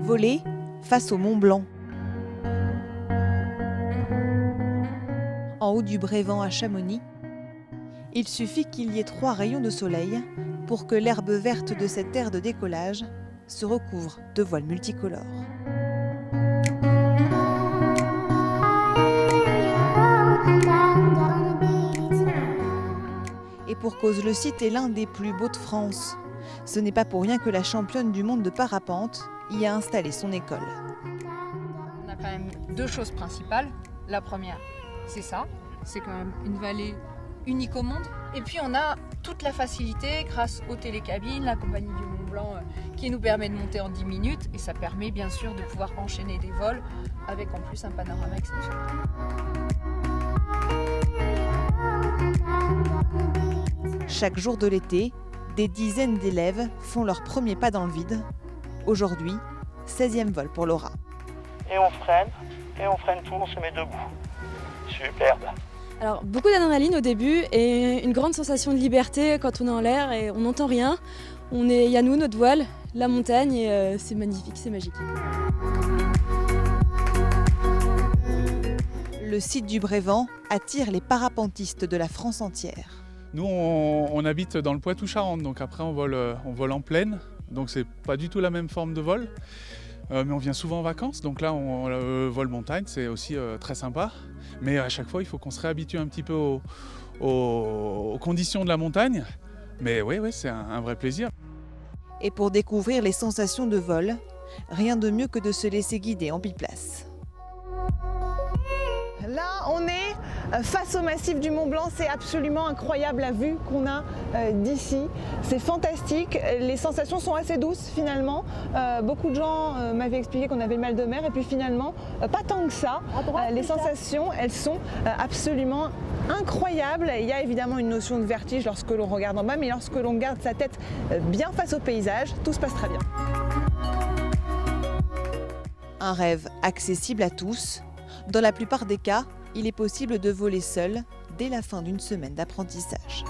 Voler face au Mont Blanc. En haut du Brévent à Chamonix, il suffit qu'il y ait 3 rayons de soleil pour que l'herbe verte de cette aire de décollage se recouvre de voiles multicolores. Et pour cause, le site est l'un des plus beaux de France. Ce n'est pas pour rien que la championne du monde de parapente y a installé son école. On a quand même 2 choses principales. La première, c'est ça. C'est quand même une vallée unique au monde. Et puis on a toute la facilité grâce aux télécabines, la compagnie du Mont Blanc qui nous permet de monter en 10 minutes. Et ça permet bien sûr de pouvoir enchaîner des vols avec en plus un panorama exceptionnel. Chaque jour de l'été, des dizaines d'élèves font leur premier pas dans le vide. Aujourd'hui, 16e vol pour Laura. Et on freine tout, on se met debout. Superbe. Alors beaucoup d'adrénaline au début et une grande sensation de liberté quand on est en l'air et on n'entend rien. Il y a nous, notre voile, la montagne et c'est magnifique, c'est magique. Le site du Brévent attire les parapentistes de la France entière. Nous, on habite dans le Poitou-Charentes, donc après on vole en plaine, donc c'est pas du tout la même forme de vol, mais on vient souvent en vacances, donc là on vole montagne, c'est aussi très sympa, mais à chaque fois il faut qu'on se réhabitue un petit peu aux conditions de la montagne, mais oui, c'est un vrai plaisir. Et pour découvrir les sensations de vol, rien de mieux que de se laisser guider en biplace. Là, on est face au massif du Mont Blanc. C'est absolument incroyable la vue qu'on a d'ici. C'est fantastique. Les sensations sont assez douces finalement. Beaucoup de gens m'avaient expliqué qu'on avait le mal de mer et puis finalement, pas tant que ça. Les sensations, elles sont absolument incroyables. Il y a évidemment une notion de vertige lorsque l'on regarde en bas, mais lorsque l'on garde sa tête bien face au paysage, tout se passe très bien. Un rêve accessible à tous. Dans la plupart des cas, il est possible de voler seul dès la fin d'une semaine d'apprentissage.